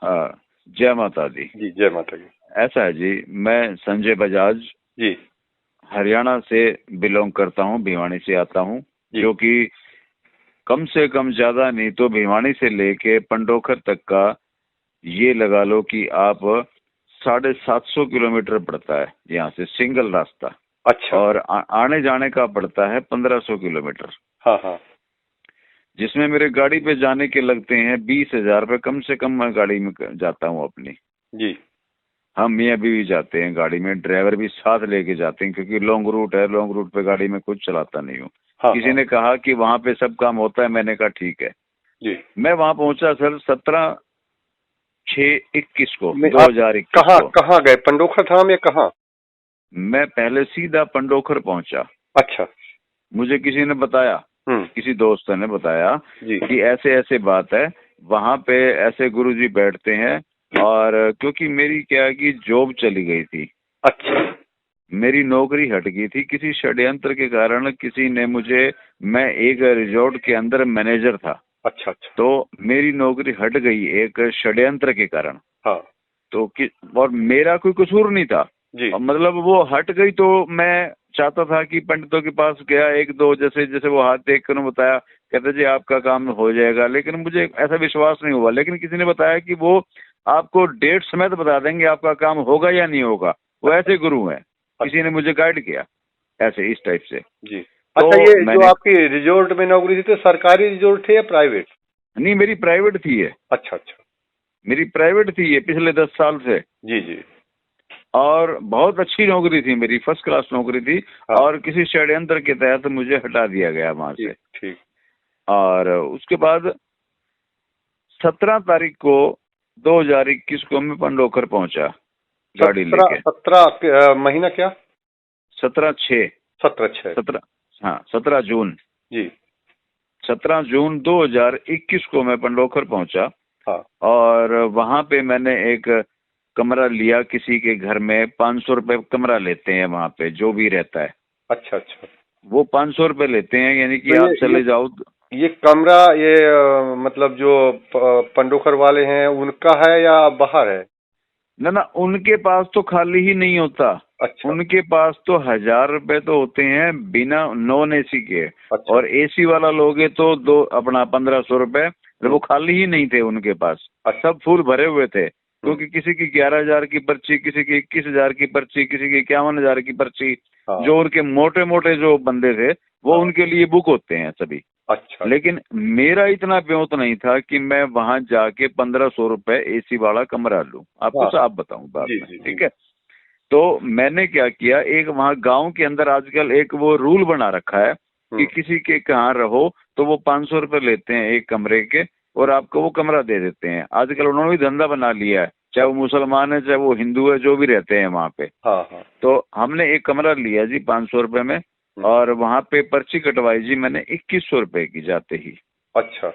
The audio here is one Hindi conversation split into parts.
हाँ, जय माता दी। जी जय माता दी। ऐसा है जी, मैं संजय बजाज जी हरियाणा से बिलोंग करता हूँ, भिवानी से आता हूँ, जी जो कि कम से कम ज्यादा नहीं तो भिवानी से लेके पंडोखर तक का ये लगा लो कि आप 750 किलोमीटर पड़ता है यहाँ से सिंगल रास्ता। अच्छा। और आने जाने का पड़ता है 1500 किलोमीटर, हाँ हाँ। जिसमें मेरे गाड़ी पे जाने के लगते हैं 20,000 रुपये कम से कम। मैं गाड़ी में जाता हूँ अपनी। जी हम मियाँ बीवी जाते हैं गाड़ी में, ड्राइवर भी साथ लेके जाते हैं क्योंकि लॉन्ग रूट है। लॉन्ग रूट पे गाड़ी में खुद चलाता नहीं हूँ। हाँ किसी हाँ। ने कहा कि वहां पे सब काम होता है, मैंने कहा ठीक है। जी मैं वहां पहुंचा सर 17/6/21 को, आप 2021 कहाँ को। कहाँ गए, पंडोखर धाम या कहाँ? मैं पहले सीधा पंडोखर पहुंचा। अच्छा। मुझे किसी ने बताया, हम्म। किसी दोस्त ने बताया जी कि ऐसे ऐसे बात है, वहां पे ऐसे गुरुजी बैठते हैं। और क्योंकि मेरी क्या है कि जॉब चली गई थी, अच्छा। मेरी नौकरी हट गई थी किसी षड्यंत्र के कारण। किसी ने मुझे, मैं एक रिजॉर्ट के अंदर मैनेजर था, अच्छा अच्छा। तो मेरी नौकरी हट गई एक षड्यंत्र के कारण। हाँ तो और मेरा कोई कसूर नहीं था। जी। और मतलब वो हट गई तो मैं चाहता था कि पंडितों के पास गया, एक दो जैसे जैसे वो हाथ देख कर बताया, कहते जी आपका काम हो जाएगा। लेकिन मुझे ऐसा विश्वास नहीं हुआ। लेकिन किसी ने बताया कि वो आपको डेट समेत बता देंगे आपका काम होगा या नहीं होगा। वो ऐसे गुरु हैं, किसी ने मुझे गाइड किया ऐसे इस टाइप से। जी। अच्छा, तो ये जो मैंने, आपकी रिजोर्ट में नौकरी थी तो सरकारी रिजोर्ट थे या प्राइवेट? नहीं मेरी प्राइवेट थी ये, अच्छा अच्छा। मेरी प्राइवेट थी ये पिछले 10 साल से। जी जी। और बहुत अच्छी नौकरी थी मेरी, फर्स्ट क्लास नौकरी थी। हाँ। और किसी षड्यंत्र के तहत मुझे हटा दिया गया वहां से। ठीक ठीक। और उसके बाद 17 तारीख को 2021 को मैं पंडोखर पहुंचा गाड़ी सत्रह लेके। 17 महीना क्या? 17/6। 17/6। 17, हाँ 17 जून। जी। 17 जून 2021 को मैं पंडोखर पहुंचा। हाँ। और वहां पे मैंने एक कमरा लिया किसी के घर में। 500 रुपये कमरा लेते हैं वहां पे, जो भी रहता है अच्छा अच्छा। वो 500 रुपये लेते हैं। यानी कि तो आप चले जाओ। ये कमरा ये मतलब जो पंडोखर वाले हैं उनका है या बाहर है? ना ना, उनके पास तो खाली ही नहीं होता। अच्छा उनके पास तो 1,000 रुपए तो होते हैं बिना नॉन एसी के। अच्छा। और एसी वाला लोगे तो दो अपना 1,500 रुपए। वो खाली ही नहीं थे उनके पास, अच्छा। सब फुल भरे हुए थे। क्योंकि किसी की 11,000 की पर्ची, किसी की 21,000 की पर्ची, किसी की 51,000 की पर्ची। हाँ जो उनके मोटे मोटे जो बंदे थे वो हाँ। उनके लिए बुक होते हैं सभी। अच्छा। लेकिन मेरा इतना ब्योत नहीं था कि मैं वहां जाके 1,500 रुपए एसी वाला कमरा लूं। आपको हाँ। साफ बताऊं बाद जी में, जी जी। ठीक है। तो मैंने क्या किया, एक वहां गांव के अंदर आजकल एक वो रूल बना रखा है कि किसी के कहाँ रहो तो वो 500 रुपए लेते हैं एक कमरे के, और आपको वो कमरा दे देते हैं। आजकल उन्होंने भी धंधा बना लिया है, चाहे वो मुसलमान है चाहे वो हिंदू है, जो भी रहते हैं वहां पे। हाँ हाँ। तो हमने एक कमरा लिया जी 500 रुपए में। और वहां पे पर्ची कटवाई जी मैंने 2100 रुपए की जाते ही। अच्छा।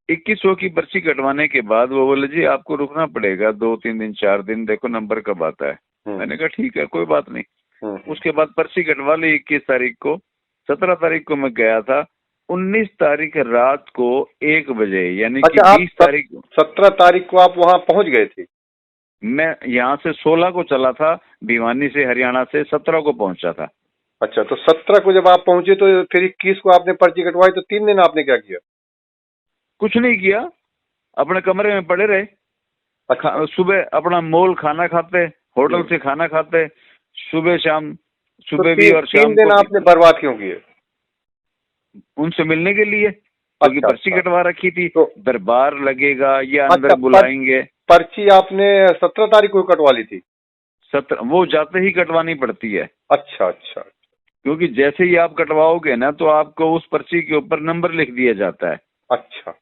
2100 की पर्ची कटवाने के बाद वो बोले जी आपको रुकना पड़ेगा 2-3 दिन 4 दिन, देखो नंबर कब आता है। मैंने कहा ठीक है कोई बात नहीं। उसके बाद पर्ची कटवा ली 21 तारीख को। 17 तारीख को मैं गया था। 19 तारीख रात को 1 बजे, यानी कि अच्छा, आप 20 तारीख 17 तारीख को आप वहाँ पहुँच गए थे? मैं यहाँ से 16 को चला था, भिवानी से हरियाणा से 17 को पहुंचा था। अच्छा, तो 17 को जब आप पहुंचे तो फिर 21 को आपने पर्ची कटवाई, तो 3 दिन आपने क्या किया? कुछ नहीं किया, अपने कमरे में पड़े रहे। अच्छा। सुबह अपना मोल खाना खाते, होटल से खाना खाते, सुबह शाम, तो सुबह भी और तीन शाम दिन को भी। आपने बर्बाद क्यों किए? उनसे मिलने के लिए, क्योंकि अच्छा पर्ची अच्छा। कटवा रखी थी। तो दरबार लगेगा या अच्छा, अंदर बुलाएंगे। पर्ची आपने 17 तारीख को कटवा ली थी? 17 वो जाते ही कटवानी पड़ती है। अच्छा अच्छा। क्योंकि जैसे ही आप कटवाओगे ना तो आपको उस पर्ची के ऊपर नंबर लिख दिया जाता है अच्छा।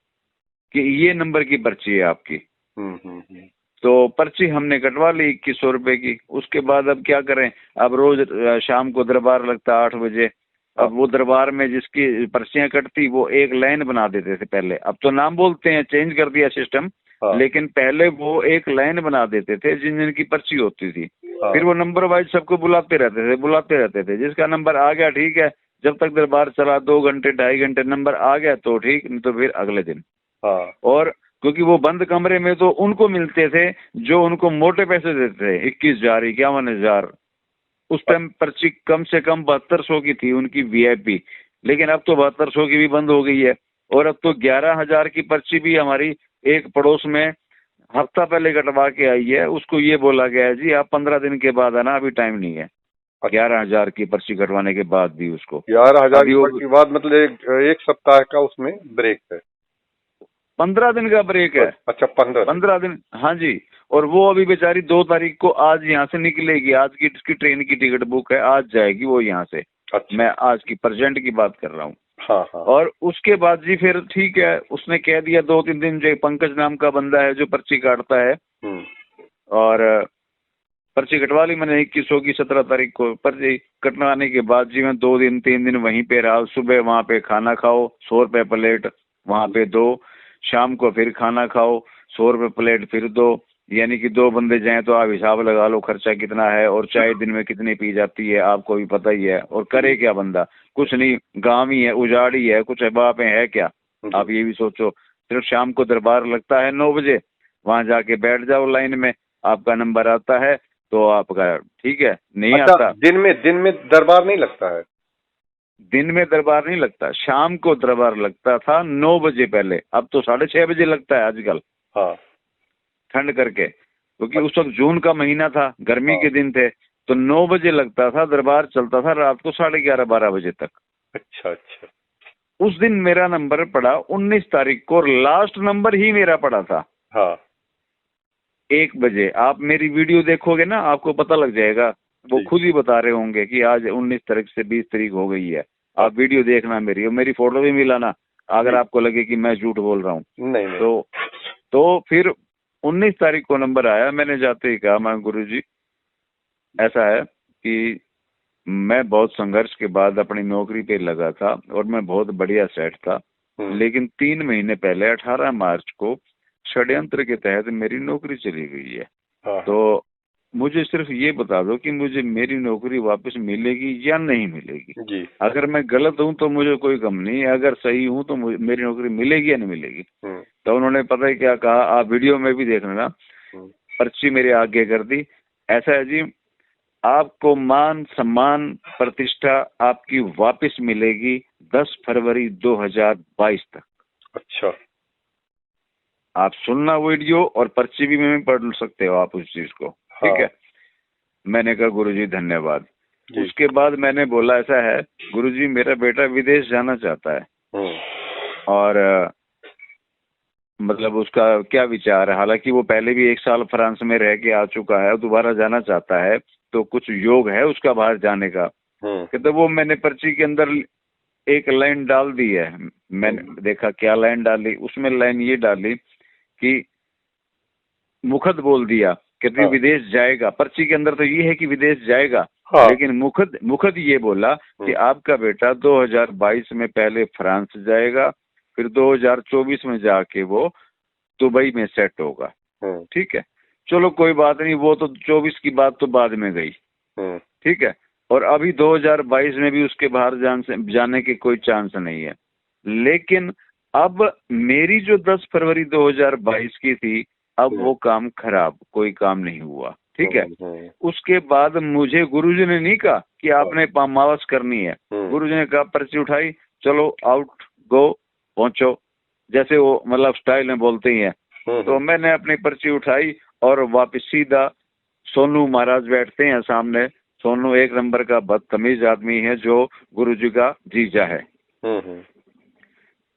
कि ये नंबर की पर्ची है आपकी। हम्म। तो पर्ची हमने कटवा ली 2100 रुपए की। उसके बाद अब क्या करें, अब रोज शाम को दरबार लगता 8 बजे। हाँ अब वो दरबार में जिसकी पर्चियां कटती वो एक लाइन बना देते थे पहले। अब तो नाम बोलते हैं, चेंज कर दिया सिस्टम। हाँ लेकिन पहले वो एक लाइन बना देते थे जिन जिन की पर्ची होती थी। हाँ। फिर वो नंबर वाइज सबको बुलाते रहते थे। जिसका नंबर आ गया ठीक है, जब तक दरबार चला 2 घंटे 2.5 घंटे, नंबर आ गया तो ठीक, नहीं तो फिर अगले दिन। हाँ। और क्योंकि वो बंद कमरे में तो उनको मिलते थे जो उनको मोटे पैसे देते थे, 21,000 51,000। उस टाइम पर्ची कम से कम 7200 की थी उनकी वीआईपी, लेकिन अब तो 7200 की भी बंद हो गई है। और अब तो 11,000 की पर्ची भी हमारी एक पड़ोस में हफ्ता पहले कटवा के आई है, उसको ये बोला गया है जी आप 15 दिन के बाद आना, अभी टाइम नहीं है। 11,000 की पर्ची कटवाने के बाद भी उसको 11,000 अभी वो की बाद मतलब एक सप्ताह का उसमें ब्रेक है। 15 दिन का ब्रेक है। अच्छा 15 दिन, हाँ जी। और वो अभी बेचारी 2 तारीख को आज यहाँ से निकलेगी, आज की उसकी ट्रेन की टिकट बुक है, आज जाएगी वो यहाँ से। अच्छा। मैं आज की प्रेजेंट की बात कर रहा हूँ। हाँ हाँ। और उसके बाद जी फिर ठीक है, उसने कह दिया 2-3 दिन, जो पंकज नाम का बंदा है जो पर्ची काटता है, और पर्ची कटवा ली मैंने 2100 की 17 तारीख को। पर्ची कटवाने के बाद जी मैं 2-3 दिन वहीं पे रहा। सुबह वहां पे खाना खाओ 100 रुपए प्लेट वहां पे दो, शाम को फिर खाना खाओ 100 रुपए प्लेट फिर दो, यानी कि 2 बंदे जाएं तो आप हिसाब लगा लो खर्चा कितना है। और चाय दिन में कितनी पी जाती है आपको भी पता ही है। और करे क्या बंदा, कुछ नहीं, गांव ही है, उजाड़ ही है, कुछ बाप है क्या, आप ये भी सोचो। सिर्फ शाम को दरबार लगता है 9 बजे, वहां जाके बैठ जाओ लाइन में, आपका नंबर आता है तो आपका ठीक है, नहीं अच्छा, आता। दिन में दरबार नहीं लगता है? दिन में दरबार नहीं लगता, शाम को दरबार लगता था 9 बजे पहले, अब तो 6:30 बजे लगता है आजकल। हाँ। ठंड करके, क्योंकि उस वक्त जून का महीना था, गर्मी हाँ। के दिन थे, तो 9 बजे लगता था, दरबार चलता था रात को 11:30-12 बजे तक। अच्छा अच्छा। उस दिन मेरा नंबर पड़ा 19 तारीख को, और लास्ट नंबर ही मेरा पड़ा था। हाँ। 1 बजे आप मेरी वीडियो देखोगे ना, आपको पता लग जाएगा, वो खुद ही बता रहे होंगे कि आज 19 तारीख से 20 तारीख हो गई है। आप वीडियो देखना मेरी, और मेरी फोटो भी मिलाना अगर आपको लगे कि मैं झूठ बोल रहा हूँ। नहीं। तो फिर 19 तारीख को नंबर आया। मैंने जाते ही कहा, मैं गुरुजी ऐसा है कि मैं बहुत संघर्ष के बाद अपनी नौकरी पे लगा था और मैं बहुत बढ़िया सेट था, लेकिन 3 महीने पहले 18 मार्च को षड्यंत्र के तहत मेरी नौकरी चली गई है। हाँ। तो मुझे सिर्फ ये बता दो कि मुझे मेरी नौकरी वापस मिलेगी या नहीं मिलेगी। जी। अगर मैं गलत हूँ तो मुझे कोई गम नहीं है, अगर सही हूँ तो मेरी नौकरी मिलेगी या नहीं मिलेगी। तो उन्होंने पता है क्या कहा, आप वीडियो में भी देख लेना, पर्ची मेरे आगे कर दी। ऐसा है जी, आपको मान सम्मान प्रतिष्ठा आपकी वापस मिलेगी 10 फरवरी 2022 तक। अच्छा। आप सुनना वीडियो, और पर्ची भी में पढ़ सकते हो आप उस चीज को। हाँ। ठीक है। मैंने कहा गुरुजी धन्यवाद। उसके बाद मैंने बोला ऐसा है गुरुजी, मेरा बेटा विदेश जाना चाहता है, और मतलब उसका क्या विचार है, हालांकि वो पहले भी 1 साल फ्रांस में रह के आ चुका है, दोबारा जाना चाहता है, तो कुछ योग है उसका बाहर जाने का। कहते वो मैंने पर्ची के अंदर एक लाइन डाल दी है। मैंने देखा क्या लाइन डाली, उसमें लाइन ये डाली कि मुखद बोल दिया, कहते विदेश जाएगा। पर्ची के अंदर तो ये है कि विदेश जाएगा, लेकिन मुखद ये बोला कि आपका बेटा 2022 में पहले फ्रांस जाएगा, फिर 2024 में जाके वो दुबई में सेट होगा। ठीक है, चलो कोई बात नहीं, वो तो 24 की बात तो बाद में गई। ठीक है, और अभी 2022 में भी उसके बाहर जाने के कोई चांस नहीं है। लेकिन अब मेरी जो 10 फरवरी 2022 की थी, अब वो काम खराब, कोई काम नहीं हुआ। ठीक है, उसके बाद मुझे गुरुजी ने नहीं कहा कि आपने मावस करनी है, गुरुजी ने कहा पर्ची उठाई, चलो आउट गो पहुंचो, जैसे वो मतलब स्टाइल में बोलते ही हैं। तो मैंने अपनी पर्ची उठाई और वापस सीधा, सोनू महाराज बैठते हैं सामने, सोनू 1 नंबर का बदतमीज आदमी है जो गुरुजी का जीजा है।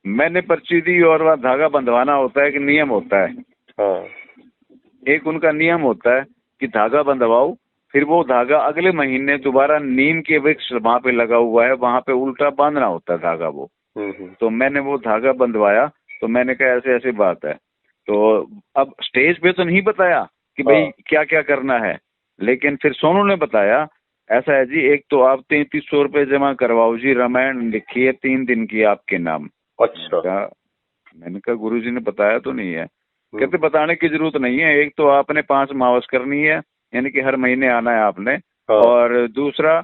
मैंने पर्ची दी, और वह धागा बंधवाना होता है कि नियम होता है। एक उनका नियम होता है कि धागा बंधवाओ, फिर वो धागा अगले महीने दोबारा नीम के वृक्ष वहां पे लगा हुआ है, वहां पे उल्टा बांधना होता है धागा वो। तो मैंने वो धागा बंधवाया, तो मैंने कहा ऐसे ऐसे बात है। तो अब स्टेज पे तो नहीं बताया कि भाई क्या क्या करना है, लेकिन फिर सोनू ने बताया ऐसा है जी, एक तो आप 3300 रुपये जमा करवाओ जी, रामायण लिखिए 3 दिन की आपके नाम। अच्छा। मैंने कहा गुरुजी ने बताया तो नहीं है। कहते बताने की जरूरत नहीं है, एक तो आपने 5 मावस करनी है, यानी कि हर महीने आना है आपने, और दूसरा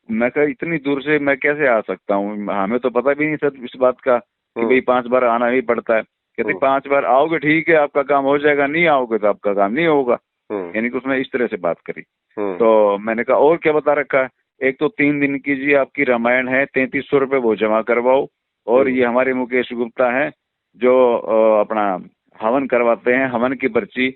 मैं कहा इतनी दूर से मैं कैसे आ सकता हूँ, हमें तो पता भी नहीं था इस बात का कि भाई 5 बार आना ही पड़ता है। कहते 5 बार आओगे ठीक है आपका काम हो जाएगा, नहीं आओगे तो आपका काम नहीं होगा। हम्म, यानी कि उसने इस तरह से बात करी। हम्म, तो मैंने कहा और क्या बता रखा है, एक तो 3 दिन की जी आपकी रामायण है, 3300 रुपये वो जमा करवाओ, और ये हमारे मुकेश गुप्ता है जो अपना हवन करवाते हैं, हवन की पर्ची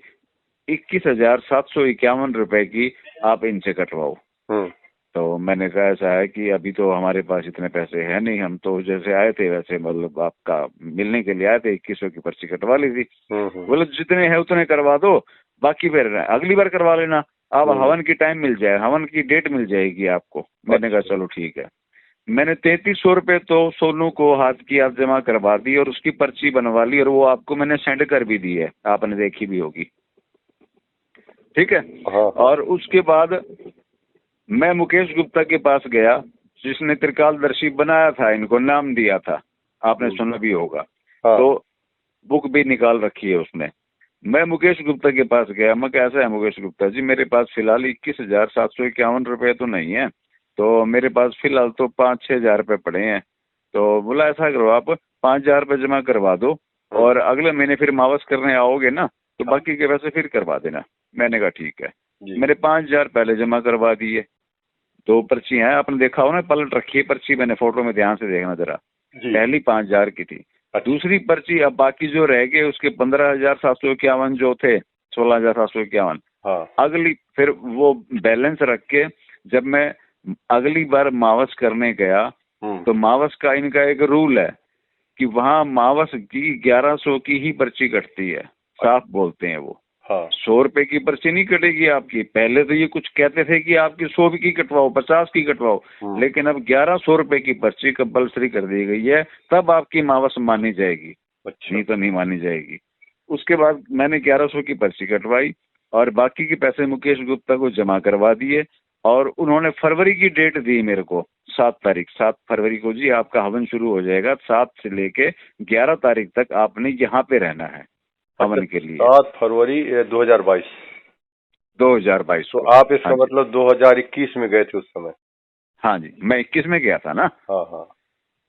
21,751 रुपए की आप इनसे कटवाओ। हम्म, तो मैंने कहा ऐसा है कि अभी तो हमारे पास इतने पैसे हैं नहीं, हम तो जैसे आए थे वैसे मतलब आपका मिलने के लिए आए थे, 2100 की पर्ची कटवा ली थी। बोले जितने हैं उतने करवा दो, बाकी फिर अगली बार करवा लेना, आप हवन की टाइम मिल जाए, हवन की डेट मिल जाएगी आपको। मैंने कहा चलो ठीक है। मैंने 3300 रुपये तो सोनू को हाथ की आप जमा करवा दी और उसकी पर्ची बनवा ली, और वो आपको मैंने सेंड कर भी दी है, आपने देखी भी होगी, ठीक है। हाँ, हाँ, और उसके बाद मैं मुकेश गुप्ता के पास गया, जिसने त्रिकालदर्शी बनाया था, इनको नाम दिया था, आपने सुना भी होगा। हाँ, तो बुक भी निकाल रखी है उसने। मैं मुकेश गुप्ता के पास गया, मैं कैसा है मुकेश गुप्ता जी, मेरे पास फिलहाल 21,751 रुपये तो नहीं है, तो मेरे पास फिलहाल तो 5-6 हजार रुपये पड़े हैं। तो बोला ऐसा करो आप 5,000 रुपये जमा करवा दो, और अगले महीने फिर मावस करने आओगे ना तो बाकी के पैसे फिर करवा देना। मैंने कहा ठीक है। जी, मैंने 5,000 पहले जमा करवा दिए। 2 पर्ची हैं, आपने देखा हो ना, पलट रखी है पर्ची मैंने, फोटो में ध्यान से देखना जरा। जी, पहली 5,000 की थी। दूसरी पर्ची अब बाकी जो रह गए उसके 15,751 जो थे, 16,751। हाँ, अगली फिर वो बैलेंस रख के जब मैं अगली बार मावस करने गया, तो मावस का इनका एक रूल है कि वहाँ मावस की 1100 की ही पर्ची कटती है, साफ बोलते हैं वो। हाँ, 100 रुपए की पर्ची नहीं कटेगी आपकी। पहले तो ये कुछ कहते थे कि आपकी 100 की कटवाओ, 50 की कटवाओ, लेकिन अब 1100 रुपए की पर्ची कंपल्सरी कर दी गई है, तब आपकी मावस मानी जाएगी, अच्छा, नहीं तो नहीं मानी जाएगी। उसके बाद मैंने 1100 की पर्ची कटवाई और बाकी के पैसे मुकेश गुप्ता को जमा करवा दिए, और उन्होंने फरवरी की डेट दी मेरे को, 7 तारीख, 7 फरवरी को जी आपका हवन शुरू हो जाएगा, 7 से लेके 11 तारीख तक आपने यहाँ पे रहना है अच्छा, हवन के लिए, 7 फरवरी 2022। 2022 तो को। आप हाँ इसका जी, मतलब 2021 में गए थे उस समय? हाँ जी, मैं 21 में गया था ना, हाँ, हाँ,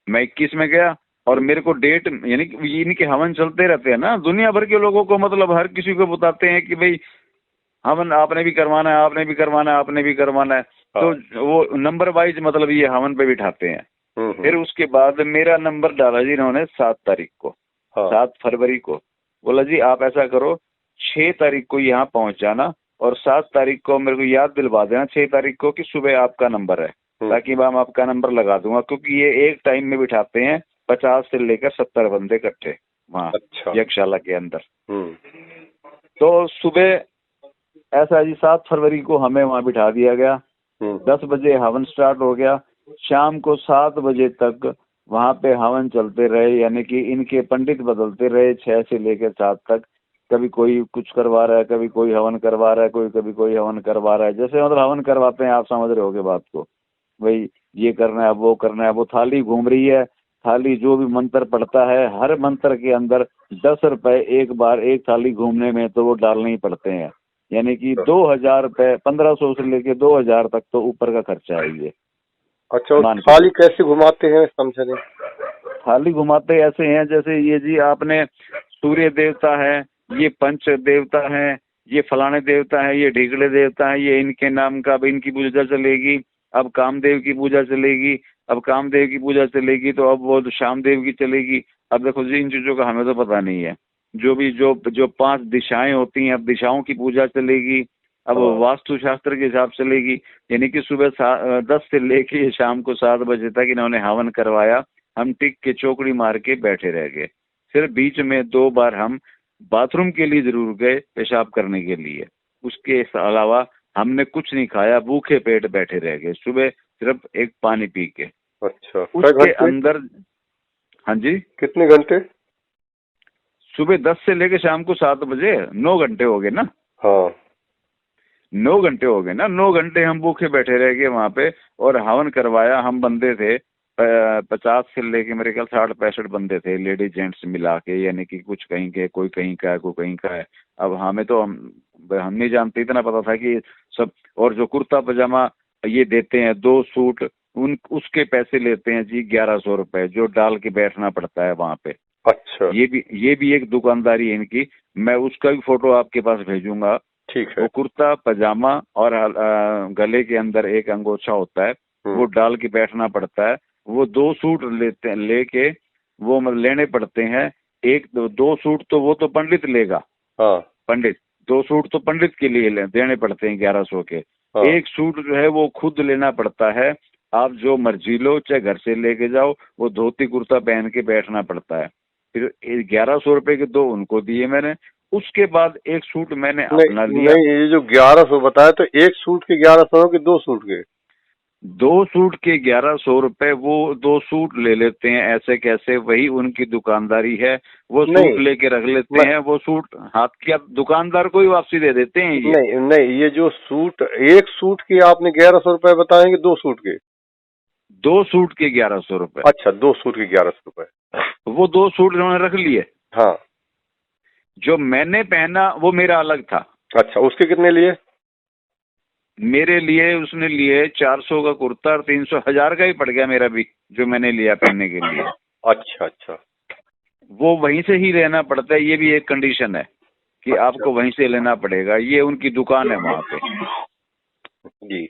मैं 21 में गया, और मेरे को डेट, यानी कि इनके हवन चलते रहते हैं ना दुनिया भर के लोगों को, मतलब हर किसी को बताते हैं कि भाई हवन आपने भी करवाना है, आपने भी करवाना है, आपने भी करवाना है। तो हाँ, वो नंबर वाइज मतलब ये हवन पे बिठाते हैं। हम्म, फिर उसके बाद मेरा नंबर डाला जी इन्होंने 7 तारीख को, हाँ, 7 फरवरी को। बोला जी आप ऐसा करो 6 तारीख को यहाँ पहुंच जाना, और 7 तारीख को मेरे को याद दिलवा देना 6 तारीख को कि सुबह आपका नंबर है, ताकि मैं आपका नंबर लगा दूंगा, क्योंकि ये एक टाइम में बिठाते हैं 50 से लेकर 70 बंदे इकट्ठे वहाँ अच्छा, यज्ञशाला के अंदर। तो सुबह ऐसा जी 7 फरवरी को हमें वहाँ बिठा दिया गया। 10 बजे हवन स्टार्ट हो गया, शाम को 7 बजे तक वहाँ पे हवन चलते रहे, यानी कि इनके पंडित बदलते रहे 6 से लेकर 7 तक। कभी कोई कुछ करवा रहा है, कभी कोई हवन करवा रहा है, कभी कोई हवन करवा रहा है, जैसे मतलब हवन करवाते हैं, आप समझ रहे होगे बात को, भाई ये करना है, वो करना है। वो थाली घूम रही है, थाली जो भी मंत्र पड़ता है, हर मंत्र के अंदर 10 रुपए एक बार, एक थाली घूमने में तो वो डालने ही पड़ते हैं, यानी कि 2,000 रुपए, 1,500 से लेके 2,000 तक तो ऊपर का खर्चा है ये। अच्छा, मान के थाली कैसे घुमाते हैं समझे नहीं? थाली घुमाते ऐसे हैं जैसे ये जी आपने सूर्य देवता है, ये पंच देवता है, ये फलाने देवता है, ये ढीगड़े देवता है, ये इनके नाम का अब इनकी पूजा चलेगी, अब कामदेव की पूजा चलेगी, अब कामदेव की पूजा चलेगी तो अब वो शामदेव की चलेगी। अब देखो जी इन चीजों का हमें तो पता नहीं है, जो भी जो जो 5 दिशाएं होती हैं, अब दिशाओं की पूजा चलेगी, अब वास्तु शास्त्र के हिसाब चलेगी, यानी कि सुबह 10 से लेके शाम को 7 बजे तक इन्होंने हवन करवाया। हम टिक के चौकड़ी मार के बैठे रह गए। सिर्फ बीच में 2 बार हम बाथरूम के लिए जरूर गए, पेशाब करने के लिए, उसके अलावा हमने कुछ नहीं खाया, भूखे पेट बैठे रह गए, सुबह सिर्फ एक पानी पी के। अच्छा, कै उसके घंटे? अंदर, हाँ जी, कितने घंटे? सुबह 10 से लेके शाम को 7 बजे, 9 घंटे हो गए ना, हाँ, 9 घंटे हो गए ना, 9 घंटे हम भूखे बैठे रह गए वहां पे, और हवन करवाया। हम बंदे थे 50 से लेके मेरे ख्याल 60-65 बंदे थे, लेडीज जेंट्स मिला के, यानी कि कुछ कहीं के, कोई कहीं का है, कोई कहीं का है। अब हमें तो हम नहीं जानते, इतना पता था कि सब, और जो कुर्ता पजामा ये देते हैं 2 सूट, उन उसके पैसे लेते हैं जी 1,100 रुपए, जो डाल के बैठना पड़ता है वहां पे। अच्छा, ये भी एक दुकानदारी है इनकी। मैं उसका भी फोटो आपके पास भेजूंगा। ठीक है। वो कुर्ता पजामा और गले के अंदर एक अंगोछा होता है, वो डाल के बैठना पड़ता है। वो 2 सूट लेके वो मतलब लेने पड़ते हैं। एक दो सूट तो वो तो पंडित लेगा। हाँ, पंडित 2 सूट तो पंडित के लिए देने पड़ते हैं 1100 के। हाँ। एक सूट जो है वो खुद लेना पड़ता है। आप जो मर्जी लो, चाहे घर से लेके जाओ, वो धोती कुर्ता पहन के बैठना पड़ता है। फिर 1100 रुपए के 2 उनको दिए मैंने। उसके बाद एक सूट मैंने अपना नहीं, लिया। नहीं, ये जो 1100 बताया तो एक सूट के 1100 कि 2 सूट के? 2 सूट के 1100 रुपए, वो 2 सूट ले लेते हैं ऐसे कैसे, वही उनकी दुकानदारी है। वो सूट नहीं, लेके रख लेते मैं हैं, वो सूट हाथ की आप दुकानदार को ही वापसी दे देते हैं ये। नहीं, नहीं, ये जो सूट, एक सूट के आपने 1100 रुपए बताए कि 2 सूट के? 2 सूट के 1100 रुपए। अच्छा, 2 सूट के 1100 रुपए। वो 2 सूट उन्होंने रख लिए। हाँ। जो मैंने पहना वो मेरा अलग था। अच्छा, उसके कितने लिए? मेरे लिए उसने लिए 400 का कुर्ता और 300, 1000 का ही पड़ गया मेरा भी, जो मैंने लिया पहनने के लिए। अच्छा, अच्छा। वो वहीं से ही लेना पड़ता है, ये भी एक कंडीशन है कि अच्छा। आपको वहीं से लेना पड़ेगा। ये उनकी दुकान है वहां पे। जी।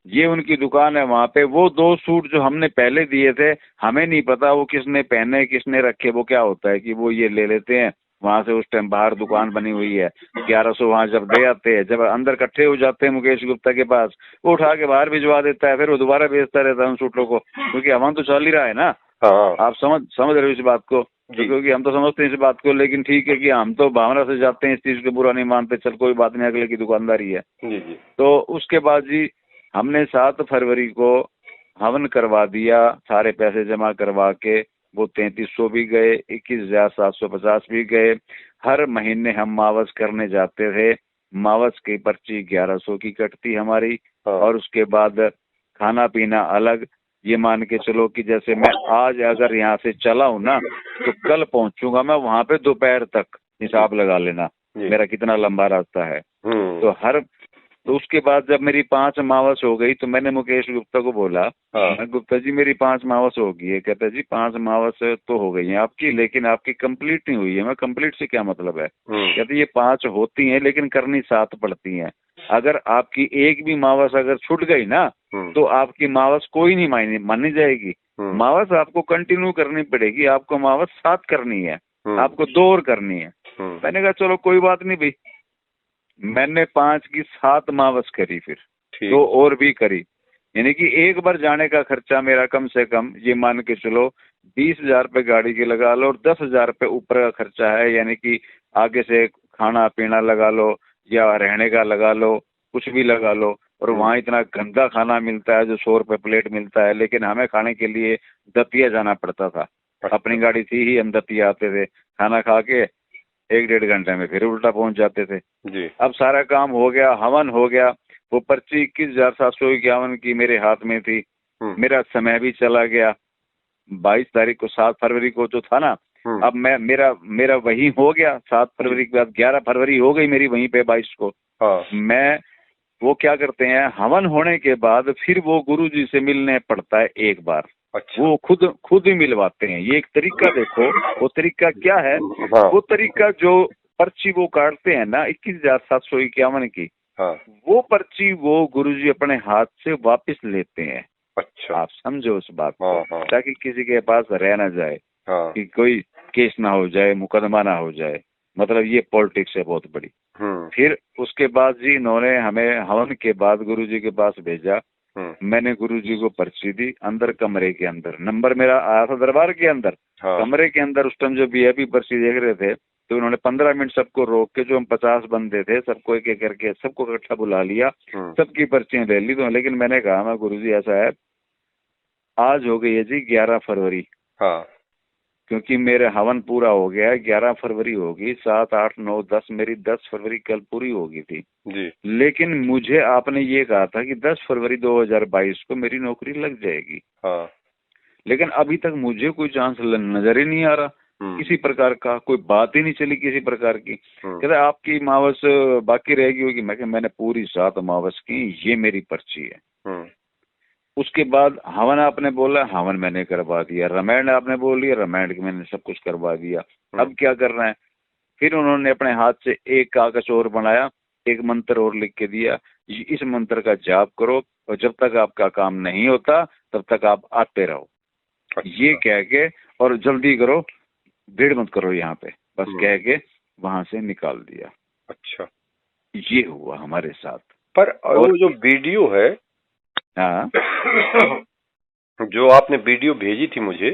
ये उनकी दुकान है वहां पे। वो 2 सूट जो हमने पहले दिए थे, हमें नहीं पता वो किसने पहने किसने रखे। वो क्या होता है कि वो ये ले लेते हैं वहां से। उस टाइम बाहर दुकान बनी हुई है, 1100 वहां जब दे आते हैं, जब अंदर इकट्ठे हो जाते हैं मुकेश गुप्ता के पास, वो उठा के बाहर भिजवा देता है। फिर वो दोबारा बेचता रहता है उन सूटों को, क्योंकि हवा तो चल ही रहा है ना। हाँ। आप समझ रहे हो इस बात को? जी। क्योंकि हम तो समझते हैं इस बात को, लेकिन ठीक है कि हम तो भावना से जाते हैं, इस चीज को बुरा नहीं मानते। चल कोई बात नहीं, अगले की दुकानदारी है। जी, जी। तो उसके बाद जी हमने 7 फरवरी को हवन करवा दिया, सारे पैसे जमा करवा के। वो 3300 भी गए, 21,750 भी गए। हर महीने हम मावस करने जाते थे। मावस की पर्ची 1100 की कटती हमारी। हाँ। और उसके बाद खाना पीना अलग। ये मान के चलो कि जैसे मैं आज अगर यहाँ से चला हूँ ना, तो कल पहुंचूंगा मैं वहां पे दोपहर तक। हिसाब लगा लेना मेरा कितना लंबा रास्ता है। तो उसके बाद जब मेरी 5 अमावस हो गई, तो मैंने मुकेश गुप्ता को बोला, मैं गुप्ता जी मेरी 5 अमावस हो गई है। कहता जी 5 अमावस तो हो गई हैं आपकी, लेकिन आपकी कंप्लीट नहीं हुई है। मैं कंप्लीट से क्या मतलब है? कहते ये 5 होती हैं लेकिन करनी 7 पड़ती हैं। अगर आपकी एक भी मावस अगर छूट गई ना, तो आपकी मावस कोई नहीं मानी जाएगी। मावस आपको कंटिन्यू करनी पड़ेगी। आपको मावस 7 करनी है, आपको 2 और करनी है। मैंने कहा चलो कोई बात नहीं भाई। मैंने 5 की 7 मावस करी, फिर 2 और भी करी। यानी कि एक बार जाने का खर्चा मेरा कम से कम ये मान के चलो 20,000 रुपये गाड़ी के लगा लो, और 10,000 रुपये ऊपर का खर्चा है। यानी कि आगे से खाना पीना लगा लो या रहने का लगा लो, कुछ भी लगा लो। और वहाँ इतना गंदा खाना मिलता है जो 100 रुपये प्लेट मिलता है, लेकिन हमें खाने के लिए दतिया जाना पड़ता था। अपनी गाड़ी थी ही, हम दतिया आते थे, खाना खा के 1-1.5 घंटे में फिर उल्टा पहुंच जाते थे जी। अब सारा काम हो गया, हवन हो गया। वो पर्ची 21,751 की मेरे हाथ में थी। मेरा समय भी चला गया। 22 तारीख को 7 फरवरी को जो था ना, अब मेरा वही हो गया। 7 फरवरी के बाद 11 फरवरी हो गई मेरी वहीं पे 22 को। मैं वो क्या करते हैं, हवन होने के बाद फिर वो गुरुजी से मिलने पड़ता है एक बार। अच्छा। वो खुद ही मिलवाते हैं। ये एक तरीका देखो, वो तरीका क्या है? वो तरीका जो पर्ची वो काटते हैं ना 21,751 की, वो पर्ची वो गुरुजी अपने हाथ से वापस लेते हैं। अच्छा। आप समझो उस बात को, ताकि किसी के पास रह ना जाए, कि कोई केस ना हो जाए, मुकदमा ना हो जाए। मतलब ये पॉलिटिक्स है बहुत बड़ी। फिर उसके बाद जी इन्होंने हमें हवन के बाद गुरुजी के पास भेजा। मैंने गुरुजी को पर्ची दी। अंदर कमरे के अंदर नंबर मेरा आया था दरबार के अंदर। कमरे के अंदर उस टाइम जो वीआईपी पर्ची देख रहे थे, तो उन्होंने 15 मिनट सबको रोक के, जो हम 50 बंदे थे, सबको एक एक करके सबको इकट्ठा बुला लिया, सबकी पर्चियां ले ली। तो लेकिन मैंने कहा, मैं गुरुजी ऐसा है, आज हो गई है जी 11 फरवरी। क्योंकि मेरे हवन पूरा हो गया है, 11 फरवरी होगी, 7, 8, 9, 10, मेरी 10 फरवरी कल पूरी होगी थी जी। लेकिन मुझे आपने ये कहा था कि 10 फरवरी 2022 को मेरी नौकरी लग जाएगी। लेकिन अभी तक मुझे कोई चांस नजर ही नहीं आ रहा, किसी प्रकार का कोई बात ही नहीं चली किसी प्रकार की। कहते आपकी मावस बाकी रहेगी होगी। मैंने पूरी 7 मावस की, ये मेरी पर्ची है। उसके बाद हवन आपने बोला, हवन मैंने करवा दिया। रामायण आपने बोल दिया, रामायण की मैंने सब कुछ करवा दिया। अब क्या करना है? फिर उन्होंने अपने हाथ से एक कागज और बनाया, एक मंत्र और लिख के दिया, इस मंत्र का जाप करो और जब तक आपका काम नहीं होता तब तक आप आते रहो। ये कह के, और जल्दी करो, भीड़ मत करो यहाँ पे, बस कह के वहां से निकाल दिया। अच्छा, ये हुआ हमारे साथ। पर वो जो वीडियो है, हाँ जो आपने वीडियो भेजी थी मुझे,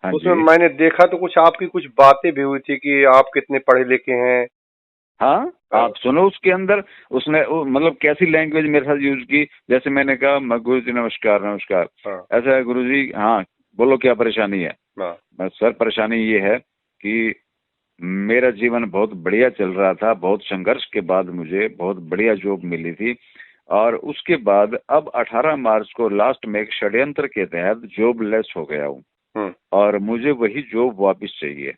हाँ उसमें जी, मैंने देखा तो कुछ आपकी कुछ बातें भी हुई थी कि आप कितने पढ़े लिखे हैं। हाँ आप सुनो, उसके अंदर उसने मतलब कैसी लैंग्वेज मेरे साथ यूज की। जैसे मैंने कहा, गुरु जी नमस्कार नमस्कार, ऐसा है गुरु जी, हाँ बोलो क्या परेशानी है? सर परेशानी ये है कि मेरा जीवन बहुत बढ़िया चल रहा था, बहुत संघर्ष के बाद मुझे बहुत बढ़िया जॉब मिली थी, और उसके बाद अब 18 मार्च को लास्ट में एक षड्यंत्र के तहत जॉब लेस हो गया हूँ और मुझे वही जॉब वापस चाहिए।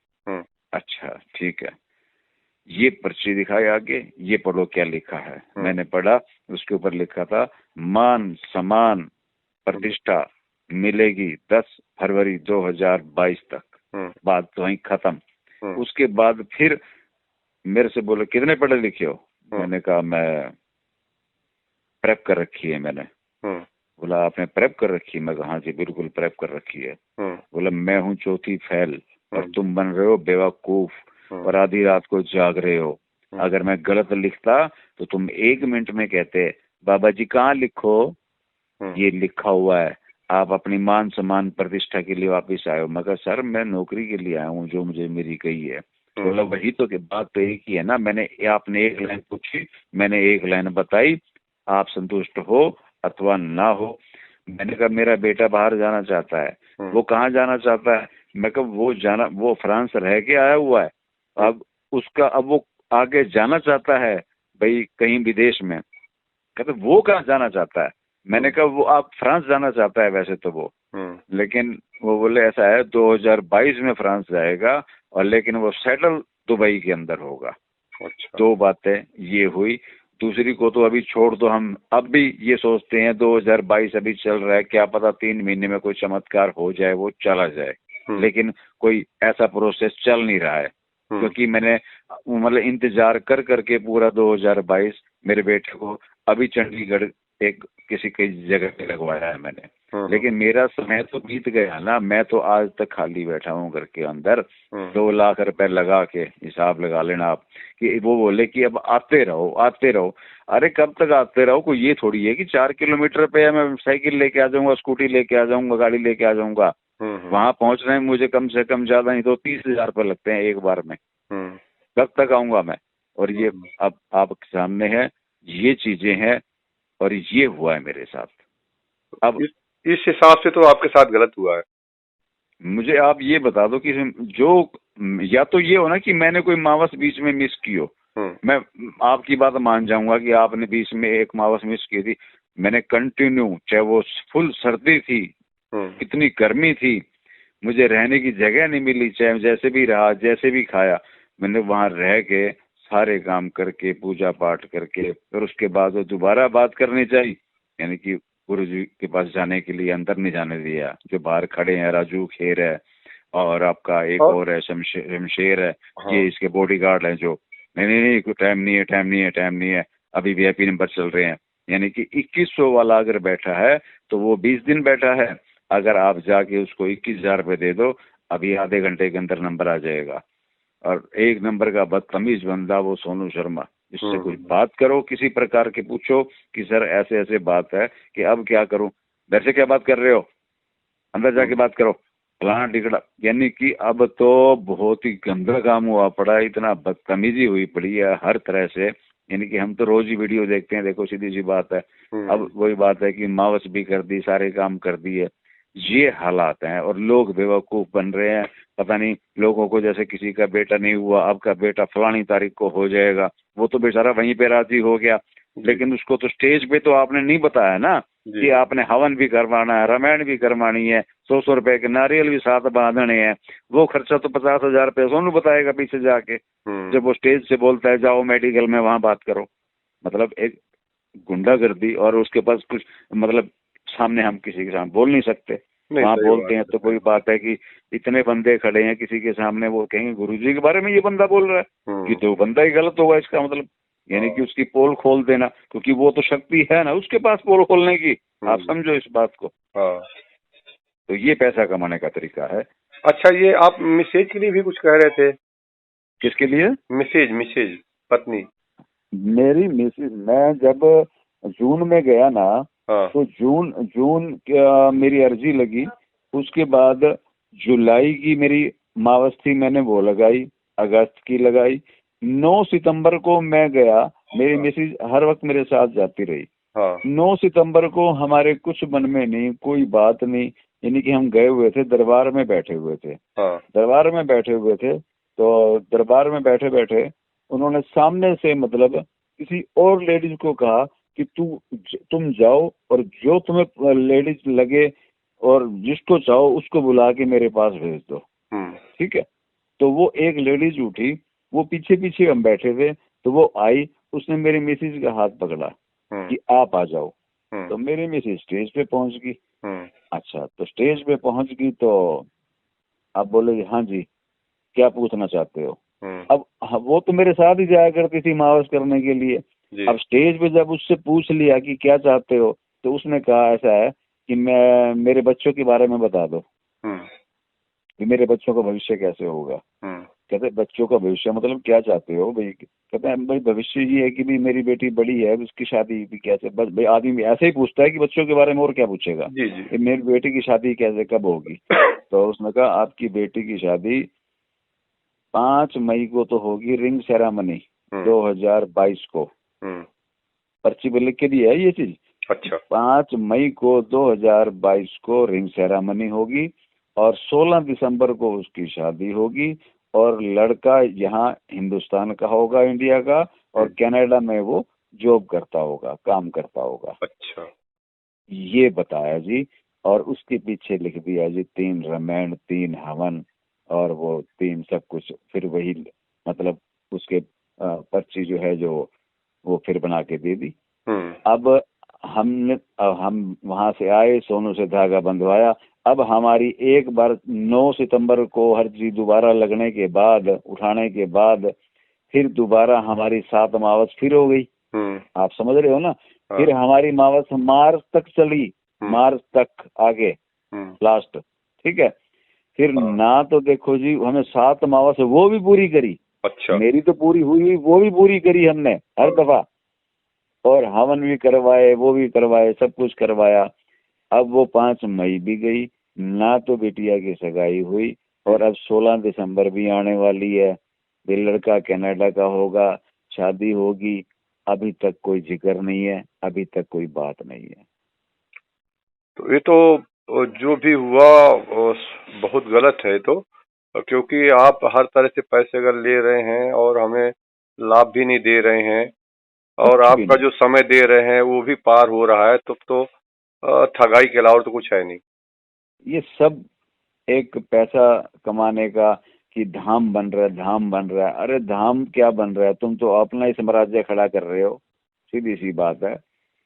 अच्छा ठीक है, ये पर्ची दिखाई आगे, ये पढ़ो क्या लिखा है। मैंने पढ़ा, उसके ऊपर लिखा था मान सम्मान प्रतिष्ठा मिलेगी 10 फरवरी 2022 तक। बात तो वहीं खत्म। उसके बाद फिर मेरे से बोले कितने पढ़े लिखे हो? मैंने कहा मैं प्रेप कर रखी है मैंने। बोला आपने प्रेप कर रखी है? मैं कहा हाँ जी बिल्कुल प्रेप कर रखी है। बोला मैं हूँ चौथी फेल और तुम बन रहे हो बेवकूफ और आधी रात को जाग रहे हो। अगर मैं गलत लिखता तो तुम 1 मिनट में कहते बाबा जी कहाँ लिखो, ये लिखा हुआ है, आप अपनी मान सम्मान प्रतिष्ठा के लिए वापिस आए हो। मगर सर मैं नौकरी के लिए आया हूँ जो मुझे मेरी गई है। बोला वही तो, कि बात तो एक ही है ना, मैंने आपने एक लाइन पूछी, मैंने एक लाइन बताई, आप संतुष्ट हो अथवा ना हो। मैंने कहा मेरा बेटा बाहर जाना चाहता है। वो कहाँ जाना चाहता है? मैं कहा वो फ्रांस रह के आया हुआ है, अब उसका अब वो आगे जाना चाहता है भाई कहीं विदेश में। कहते वो कहाँ जाना चाहता है? मैंने कहा वो आप फ्रांस जाना चाहता है वैसे तो वो, लेकिन वो बोले ऐसा है 2022 में फ्रांस जाएगा और लेकिन वो सेटल दुबई के अंदर होगा। अच्छा। 2 बातें ये हुई। दूसरी को तो अभी छोड़ दो, हम अब भी ये सोचते हैं 2022 अभी चल रहा है, क्या पता 3 महीने में कोई चमत्कार हो जाए, वो चला जाए, लेकिन कोई ऐसा प्रोसेस चल नहीं रहा है। क्योंकि मैंने मतलब इंतजार कर करके पूरा 2022 मेरे बेटे को अभी चंडीगढ़ एक किसी कई जगह पे लगवाया है मैंने, लेकिन मेरा समय तो बीत गया ना। मैं तो आज तक खाली बैठा हूँ घर के अंदर। 2 लाख रुपए लगा के हिसाब लगा लेना आप, कि वो बोले कि अब आते रहो आते रहो। अरे कब तक आते रहो? कोई ये थोड़ी है कि 4 किलोमीटर पे मैं साइकिल लेके आ जाऊंगा, स्कूटी लेके आ जाऊंगा, गाड़ी लेके आ जाऊंगा। वहां पहुंचने में मुझे कम से कम ज्यादा नहीं तो 30,000 रुपए लगते हैं एक बार में। कब तक आऊंगा मैं? और ये अब आपके सामने है, ये चीजें हैं और ये हुआ है मेरे साथ। अब इस हिसाब से तो आपके साथ गलत हुआ है। मुझे आप ये बता दो कि जो, या तो ये हो ना कि मैंने कोई मावस बीच में मिस की हो, मैं आपकी बात मान जाऊंगा कि आपने बीच में एक मावस मिस की थी। मैंने कंटिन्यू, चाहे वो फुल सर्दी थी, कितनी गर्मी थी, मुझे रहने की जगह नहीं मिली, चाहे जैसे भी रहा जैसे भी खाया, मैंने वहां रह के सारे काम करके पूजा पाठ करके फिर उसके बाद वो दोबारा बात करनी चाहिए, यानी कि गुरु जी के पास जाने के लिए अंदर नहीं जाने दिया। जो बाहर खड़े हैं, राजू खेर है और आपका एक और है शमशेर है, ये इसके बॉडीगार्ड हैं जो, नहीं नहीं नहीं टाइम नहीं है टाइम नहीं है टाइम नहीं है, अभी वीआईपी नंबर चल रहे हैं। यानी कि 2100 वाला अगर बैठा है तो वो 20 दिन बैठा है। अगर आप जाके उसको 21,000 रुपए दे दो, अभी आधे घंटे के अंदर नंबर आ जाएगा। और एक नंबर का बदतमीज बंदा वो सोनू शर्मा, इससे कुछ बात करो किसी प्रकार के, पूछो कि सर ऐसे ऐसे बात है कि अब क्या करूं। मेरे से क्या बात कर रहे हो, अंदर जाके बात करो, फलाना टिकड़ा। यानी कि अब तो बहुत ही गंदा काम हुआ पड़ा है, इतना बदतमीजी हुई पड़ी है हर तरह से। यानी कि हम तो रोज ही वीडियो देखते हैं, देखो सीधी सी बात है। अब वही बात है कि मावस भी कर दी, सारे काम कर दिए, ये हालात हैं और लोग बेवकूफ बन रहे हैं। पता नहीं लोगों को, जैसे किसी का बेटा नहीं हुआ, अब का बेटा फलानी तारीख को हो जाएगा, वो तो बेचारा वहीं पे राजी हो गया, लेकिन उसको तो स्टेज पे तो आपने नहीं बताया ना कि आपने हवन भी करवाना है, रामायण भी करवानी है, 100 रुपए के नारियल भी साथ बांधने हैं। वो खर्चा तो 50,000 रुपए सोनू बताएगा पीछे जाके, जब वो स्टेज से बोलता है जाओ मेडिकल में वहां बात करो। मतलब एक गुंडागर्दी, और उसके पास कुछ मतलब सामने हम किसी के सामने बोल नहीं सकते। नहीं, वहाँ सही बोलते हैं बात तो कोई बात है कि इतने बंदे खड़े हैं किसी के सामने, वो कहेंगे गुरुजी के बारे में ये बंदा बोल रहा है, है। कि तो बंदा ही गलत होगा इसका मतलब, यानी कि उसकी पोल खोल देना, क्योंकि वो तो शक्ति है ना उसके पास पोल खोलने की। आप समझो इस बात को। हाँ। तो ये पैसा कमाने का तरीका है। अच्छा, ये आप मिसेज के लिए भी कुछ कह रहे थे? किसके लिए? मिसेज, मिसेज, पत्नी। मेरी मिसेज, मैं जब जून में गया ना, हाँ। तो जून जून मेरी अर्जी लगी। उसके बाद जुलाई की मेरी मावस थी, मैंने वो लगाई, अगस्त की लगाई। 9 सितंबर को मैं गया, मेरी मिसेज हर वक्त मेरे साथ जाती रही। हाँ। 9 सितंबर को हमारे कुछ मन में नहीं, कोई बात नहीं, यानी कि हम गए हुए थे, दरबार में बैठे हुए थे। हाँ। दरबार में बैठे हुए थे, तो दरबार में बैठे बैठे उन्होंने सामने से मतलब किसी और लेडीज को कहा कि तुम जाओ और जो तुम्हें लेडीज लगे और जिसको चाहो उसको बुला के मेरे पास भेज दो। ठीक है। तो वो एक लेडीज उठी, वो पीछे पीछे हम बैठे थे, तो वो आई, उसने मेरी मिसेज का हाथ पकड़ा कि आप आ जाओ। तो मेरी मिसेज स्टेज पे पहुंच गई। अच्छा, तो स्टेज पे पहुंच गई तो आप बोले हाँ जी, क्या पूछना चाहते हो? अब वो तो मेरे साथ ही जाया करती थी मावस करने के लिए। अब स्टेज पे जब उससे पूछ लिया कि क्या चाहते हो, तो उसने कहा ऐसा है कि मैं मेरे बच्चों के बारे में बता दो कि मेरे बच्चों का भविष्य कैसे होगा। कहते बच्चों का भविष्य मतलब क्या चाहते हो भाई? कहते हैं भाई भविष्य ये है कि भाई मेरी बेटी बड़ी है, उसकी शादी भी कैसे, बस भाई आदमी ऐसे ही पूछता है कि बच्चों के बारे में और क्या पूछेगा। जी। मेरी बेटी की शादी कैसे कब होगी? तो उसने कहा आपकी बेटी की शादी 5 मई को तो होगी, रिंग सेरेमनी 2022 को। पर्ची पे लिख के दी है ये चीज। अच्छा। 5 मई को 2022 को रिंग सेरेमनी होगी और 16 दिसंबर को उसकी शादी होगी, और लड़का यहाँ हिंदुस्तान का होगा, इंडिया का, और कनाडा में वो जॉब करता होगा, काम करता होगा। अच्छा। ये बताया जी। और उसके पीछे लिख दिया जी 3 रामायण, 3 हवन, और वो 3 सब कुछ, फिर वही मतलब उसके पर्ची जो है जो वो फिर बना के दे दी। अब हम वहां से आए, सोनू से धागा बंधवाया। अब हमारी एक बार 9 सितंबर को हर चीज दोबारा लगने के बाद, उठाने के बाद, फिर दोबारा हमारी 7 मावस फिर हो गई। आप समझ रहे हो ना। फिर हमारी मावस मार्च तक चली, मार्च तक आगे लास्ट। ठीक है। फिर ना तो देखो जी, हमें 7 मावस वो भी पूरी करी। अच्छा। मेरी तो पूरी हुई, वो भी पूरी करी हमने हर दफा, और हवन भी करवाए, वो भी करवाए, सब कुछ करवाया। अब वो 5 मई भी गई, ना तो बिटिया की सगाई हुई, और अब 16 दिसंबर भी आने वाली है, ये लड़का कनाडा का होगा, शादी होगी। अभी तक कोई जिक्र नहीं है, अभी तक कोई बात नहीं है। तो ये तो जो भी हुआ बहुत गलत है तो, क्योंकि आप हर तरह से पैसे अगर ले रहे हैं और हमें लाभ भी नहीं दे रहे हैं, और आपका जो समय दे रहे हैं वो भी पार हो रहा है, तो ठगाई के अलावा तो कुछ है नहीं। ये सब एक पैसा कमाने का कि धाम बन रहा है, धाम बन रहा है। अरे धाम क्या बन रहा है, तुम तो अपना ही साम्राज्य खड़ा कर रहे हो। सीधी सी बात है,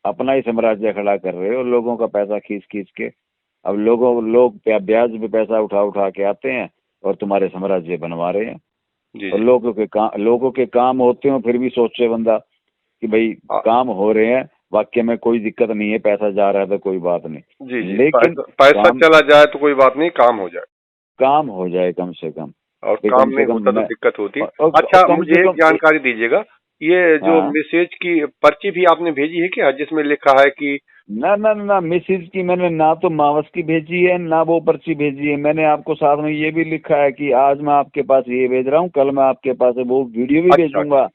अपना ही साम्राज्य खड़ा कर रहे हो, लोगों का पैसा खींच खींच के। अब लोग ब्याज पे पैसा उठा उठा के आते हैं और तुम्हारे साम्राज्य बनवा रहे हैं। और लोगों के काम होते हो फिर भी सोचे बंदा कि भाई काम हो रहे हैं, वाक्य में कोई दिक्कत नहीं है, पैसा जा रहा है तो कोई बात नहीं। जी। लेकिन पैसा चला जाए तो कोई बात नहीं, काम हो जाए, काम हो जाए कम से कम। और काम नहीं होता तो दिक्कत होती है। अच्छा, मुझे एक जानकारी दीजिएगा, ये जो मैसेज की पर्ची भी आपने भेजी है क्या, जिसमें लिखा है कि ना मैसेज की मैंने ना तो मावस की भेजी है, ना वो पर्ची भेजी है। मैंने आपको साथ में ये भी लिखा है कि आज मैं आपके पास ये भेज रहा हूँ, कल मैं आपके पास वो वीडियो भी भेजूंगा।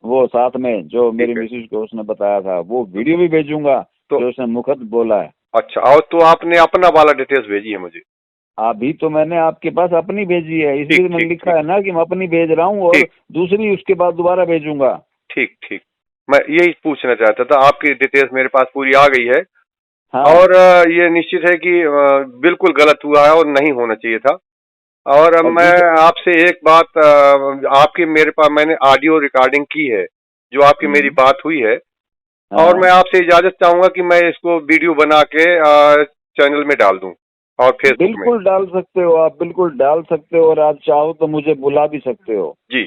वो साथ में जो मेरी मिसेज को उसने बताया था, वो वीडियो भी भेजूंगा जो उसने मुखत बोला है। अच्छा, और तो आपने अपना वाला डिटेल्स भेजी है मुझे? अभी तो मैंने आपके पास अपनी भेजी है, इसलिए मैंने लिखा है ना कि मैं अपनी भेज रहा हूँ, और दूसरी उसके बाद दोबारा भेजूंगा। ठीक, मैं यही पूछना चाहता था। आपकी डिटेल्स मेरे पास पूरी आ गई है। हाँ। और ये निश्चित है कि बिल्कुल गलत हुआ है और नहीं होना चाहिए था। और मैं आपसे एक बात, आपकी मेरे पास मैंने ऑडियो रिकॉर्डिंग की है, जो आपकी मेरी बात हुई है, और हाँ मैं आपसे इजाजत चाहूंगा कि मैं इसको वीडियो बना के चैनल में डाल दूं और फेसबुक में। बिल्कुल डाल सकते हो आप, बिल्कुल डाल सकते हो, और आप चाहो तो मुझे बुला भी सकते हो। जी।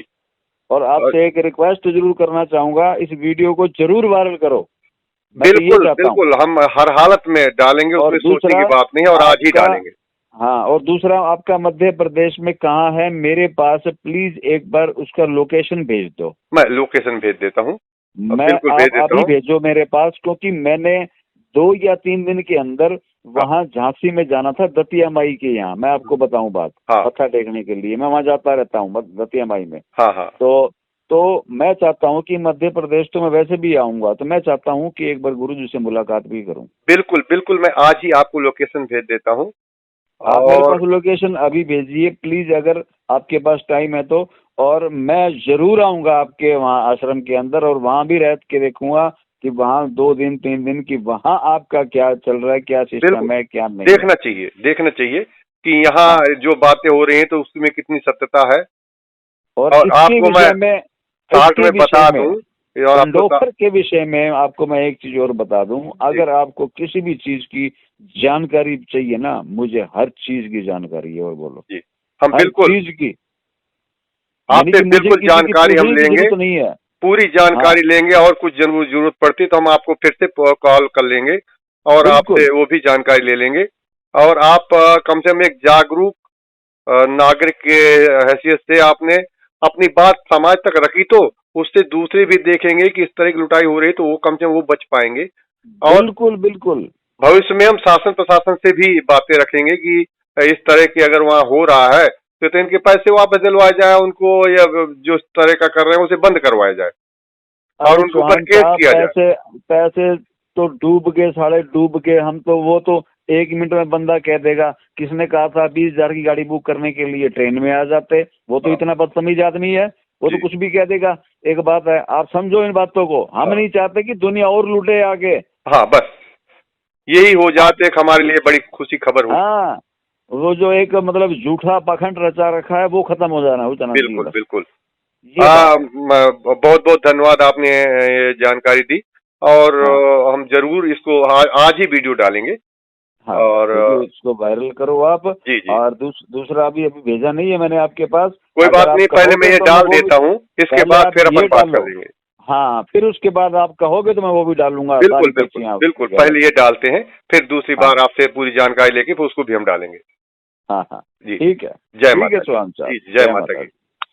और और आपसे एक रिक्वेस्ट जरूर करना चाहूंगा, इस वीडियो को जरूर वायरल करो, मैं तो ये बिल्कुल चाहता हूँ। बिल्कुल हम हर हालत में डालेंगे, और उसमें सोचने दूसरा की बात नहीं है, और आज ही आपका, डालेंगे। हाँ, और दूसरा आपका मध्य प्रदेश में कहाँ है मेरे पास, प्लीज एक बार उसका लोकेशन भेज दो। मैं लोकेशन भेज देता हूँ, मैं, बिल्कुल भेज आप देता अभी हूँ। भेजो मेरे पास, क्योंकि मैंने 2 या 3 दिन के अंदर हाँ वहाँ झांसी में जाना था, दतिया माई के यहाँ। मैं आपको बताऊं बात, हाँ मत्था टेकने के लिए मैं वहाँ जाता रहता हूँ, दतिया माई में। हाँ हाँ। तो मैं चाहता हूँ कि मध्य प्रदेश तो मैं वैसे भी आऊंगा, तो मैं चाहता हूँ कि एक बार गुरु जी से मुलाकात भी करूँ। बिल्कुल बिल्कुल मैं आज ही आपको लोकेशन भेज देता हूँ। आप मेरे पास और लोकेशन अभी भेजिए प्लीज, अगर आपके पास टाइम है तो। और मैं जरूर आऊंगा आपके वहाँ आश्रम के अंदर, और वहाँ भी रह के देखूंगा कि वहाँ 2 दिन 3 दिन की वहाँ आपका क्या चल रहा है, क्या बिल्कुल सिस्टम है, क्या नहीं है। देखना चाहिए कि यहाँ हाँ, जो बातें हो रही हैं तो उसमें कितनी सत्यता है। और और इसके आपको मैं विषय में, शॉर्ट इसके में विषय बता में, दूं, और संडोखर के विषय में आपको मैं एक चीज और बता दूं, जी, अगर आपको किसी भी चीज की जानकारी चाहिए ना, मुझे हर चीज की जानकारी है, और बोलो, जी, हम हर बिल्कुल चीज की। यानी आपसे कि मुझे बिल्कुल किसी की जानकारी हम पूछने की लेंगे, जरूरत नहीं है। पूरी हाँ, जानकारी लेंगे, और कुछ जरूरत पड़ती तो हम आपको फिर से कॉल कर लेंगे और आपसे बिल्कुल वो भी जानकारी ले लेंगे। और आप कम से कम एक जागरूक नागरिक के हैसियत से आपने अपनी बात समाज तक रखी, तो उससे दूसरे भी देखेंगे कि इस तरह की लुटाई हो रही है, तो वो कम से कम वो बच पाएंगे। और बिल्कुल बिल्कुल। भविष्य में हम शासन प्रशासन से भी बातें रखेंगे कि इस तरह की अगर वहाँ हो रहा है तो इनके पैसे वापस दिलवाए जाए उनको, या जो इस तरह का कर रहे हैं उसे बंद करवाया जाए और अरे उनके ऊपर चौहान केस साहब, किया जाए। पैसे पैसे तो डूब गए, साढ़े डूब गए। हम तो, वो तो 1 मिनट में बंदा कह देगा, किसने कहा था 20,000 की गाड़ी बुक करने के लिए, ट्रेन में आ जाते। वो तो हाँ इतना बदतमीज आदमी है, वो तो जी। कुछ भी कह देगा। एक बात है, आप समझो इन बातों को, हम हाँ नहीं चाहते कि दुनिया और लूटे आगे। हाँ, बस यही हो आप, जाते, एक हमारे लिए बड़ी खुशी खबर होगी। हाँ, वो जो एक मतलब झूठा पाखंड रचा रखा है, वो खत्म हो जाना, हो जाना चाहिए बिल्कुल बस। बिल्कुल। ये बात है। बहुत बहुत धन्यवाद, आपने ये जानकारी दी। और हाँ हम जरूर इसको आज ही वीडियो डालेंगे। हाँ, और वीडियो इसको वायरल करो आप। जी जी, और दूसरा अभी अभी भेजा नहीं है मैंने आपके पास। कोई अगर बात आप नहीं, पहले मैं कहोगे ये तो मैं डाल वो भी, देता हूँ, इसके पहले बाद आप फिर ये अपन बात कर डालो। लेंगे। हाँ, फिर उसके बाद आप कहोगे तो मैं वो भी डालूंगा, बिल्कुल सारी बिल्कुल पर्चियाँ बिल्कुल, वगैरह। पहले ये डालते हैं, फिर दूसरी बार हाँ आपसे पूरी जानकारी लेके फिर उसको भी हम डालेंगे। हाँ हाँ, जी, ठीक है, जय ठीक है माता दी। सुहान साहब, जी, जय जय माता माता की। दी।